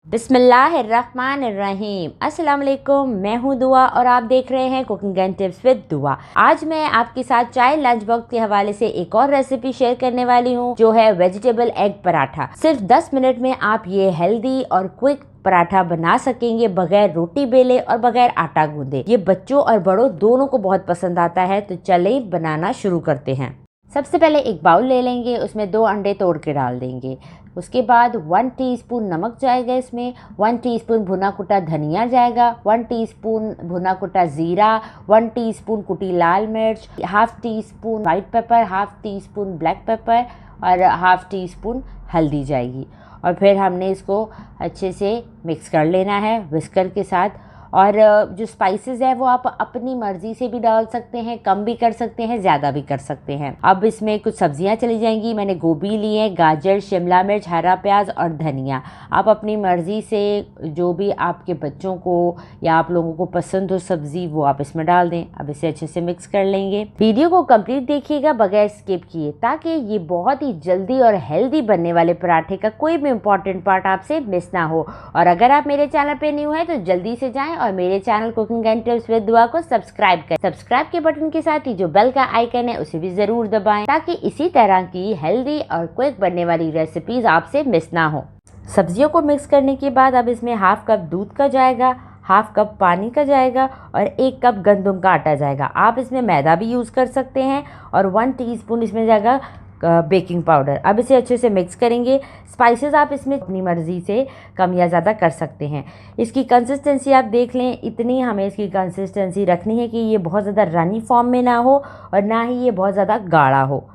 बिस्मिल्लाहिर्रहमानिर्रहीम। अस्सलाम वालेकुम, मैं हूं दुआ और आप देख रहे हैं कुकिंग एंड टिप्स विद दुआ। आज मैं आपके साथ चाय लंच बॉक्स के हवाले से एक और रेसिपी शेयर करने वाली हूं जो है वेजिटेबल एग पराठा। सिर्फ 10 मिनट में आप ये हेल्दी और क्विक पराठा बना सकेंगे बगैर रोटी बेले और बगैर आटा गूंदे। ये बच्चों और बड़ों दोनों को बहुत पसंद आता है, तो चलिए बनाना शुरू करते हैं। सबसे पहले एक बाउल ले लेंगे, उसमें 2 अंडे तोड़ के डाल देंगे। उसके बाद 1 टीस्पून नमक जाएगा, इसमें 1 टीस्पून भुना कुटा धनिया जाएगा, 1 टीस्पून भुना कुटा ज़ीरा, 1 टीस्पून कुटी लाल मिर्च, half teaspoon white paper, half teaspoon black pepper और हाफ टीस्पून हल्दी जाएगी। और फिर हमने इसको अच्छे से मिक्स कर लेना है विस्कर के साथ। और जो स्पाइसेस है वो आप अपनी मर्ज़ी से भी डाल सकते हैं, कम भी कर सकते हैं, ज़्यादा भी कर सकते हैं। अब इसमें कुछ सब्जियां चली जाएंगी। मैंने गोभी ली है, गाजर, शिमला मिर्च, हरा प्याज और धनिया। आप अपनी मर्ज़ी से जो भी आपके बच्चों को या आप लोगों को पसंद हो सब्ज़ी वो आप इसमें डाल दें। अब इसे अच्छे से मिक्स कर लेंगे। वीडियो को कंप्लीट देखिएगा बगैर स्किप किए, ताकि ये बहुत ही जल्दी और हेल्दी बनने वाले पराठे का कोई भी इम्पॉर्टेंट पार्ट आपसे मिस ना हो। और अगर आप मेरे चैनल पे न्यू हैं तो जल्दी से जाएं और मेरे channel cooking and tips with दुआ को सब्सक्राइब करें। सब्सक्राइब के बटन के साथ ही जो बेल का आइकन है उसे भी जरूर दबाएं, ताकि इसी तरह की हेल्दी और क्विक बनने वाली रेसिपीज आपसे मिस ना हो। सब्जियों को मिक्स करने के बाद अब इसमें हाफ कप दूध का जाएगा, हाफ कप पानी का जाएगा और 1 कप गंदम का आटा जाएगा। आप इसमें मैदा भी यूज़ कर सकते हैं और 1 टीस्पून इसमें जाएगा बेकिंग पाउडर। अब इसे अच्छे से मिक्स करेंगे। स्पाइसेस आप इसमें अपनी मर्ज़ी से कम या ज़्यादा कर सकते हैं। इसकी कंसिस्टेंसी आप देख लें, इतनी हमें इसकी कंसिस्टेंसी रखनी है कि ये बहुत ज़्यादा रनी फॉर्म में ना हो और ना ही ये बहुत ज़्यादा गाढ़ा हो।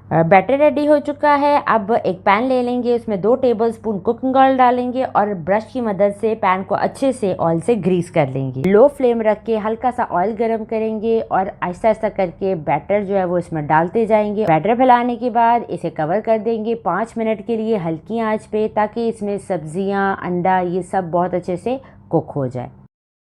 बैटर रेडी हो चुका है। अब एक पैन ले लेंगे, उसमें 2 टेबलस्पून कुकिंग ऑयल डालेंगे और ब्रश की मदद से पैन को अच्छे से ऑयल से ग्रीस कर लेंगे। लो फ्लेम रख के हल्का सा ऑयल गरम करेंगे और आहिस्ता आहिस्ता करके बैटर जो है वो इसमें डालते जाएंगे। बैटर फैलाने के बाद इसे कवर कर देंगे 5 मिनट के लिए हल्की आंच पे, ताकि इसमें सब्जियां, अंडा ये सब बहुत अच्छे से कुक हो जाए।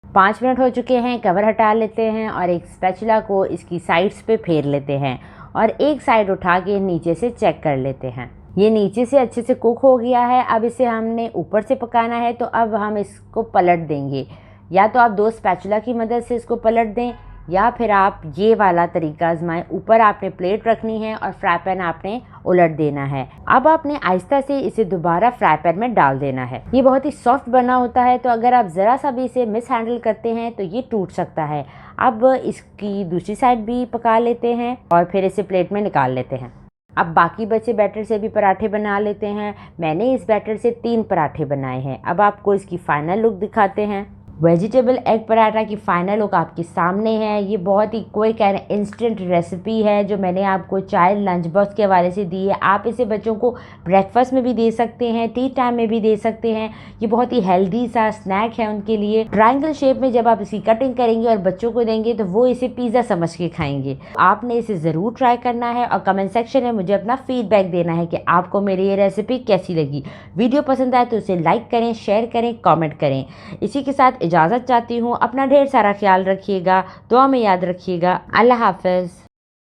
5 मिनट हो चुके हैं, कवर हटा लेते हैं और एक स्पैचुला को इसकी साइड्स पे फेर लेते हैं और एक साइड उठा के नीचे से चेक कर लेते हैं। ये नीचे से अच्छे से कुक हो गया है। अब इसे हमने ऊपर से पकाना है, तो अब हम इसको पलट देंगे। या तो आप 2 स्पैचुला की मदद से इसको पलट दें या फिर आप ये वाला तरीका आजमाएं। ऊपर आपने प्लेट रखनी है और फ्राई पैन आपने उलट देना है। अब आपने आहिस्ता से इसे दोबारा फ्राई पैन में डाल देना है। ये बहुत ही सॉफ्ट बना होता है, तो अगर आप ज़रा सा भी इसे मिस हैंडल करते हैं तो ये टूट सकता है। अब इसकी दूसरी साइड भी पका लेते हैं और फिर इसे प्लेट में निकाल लेते हैं। अब बाकी बचे बैटर से भी पराठे बना लेते हैं। मैंने इस बैटर से 3 पराठे बनाए हैं। अब आपको इसकी फाइनल लुक दिखाते हैं। वेजिटेबल एग पराठा की फाइनल लुक आपके सामने है। ये बहुत ही क्विक एंड इंस्टेंट रेसिपी है जो मैंने आपको चाय लंच बॉक्स के हवाले से दी है। आप इसे बच्चों को ब्रेकफास्ट में भी दे सकते हैं, टी टाइम में भी दे सकते हैं। ये बहुत ही हेल्दी सा स्नैक है उनके लिए। ट्रायंगल शेप में जब आप इसकी कटिंग करेंगे और बच्चों को देंगे तो वो इसे पिज़्ज़ा समझ के खाएंगे। आपने इसे ज़रूर ट्राई करना है और कमेंट सेक्शन में मुझे अपना फीडबैक देना है कि आपको मेरी ये रेसिपी कैसी लगी। वीडियो पसंद आए तो उसे लाइक करें, शेयर करें, कॉमेंट करें। इसी के साथ इजाज़त चाहती हूँ। अपना ढेर सारा ख्याल रखिएगा, दुआ में याद रखिएगा। अल्लाह हाफ़िज़।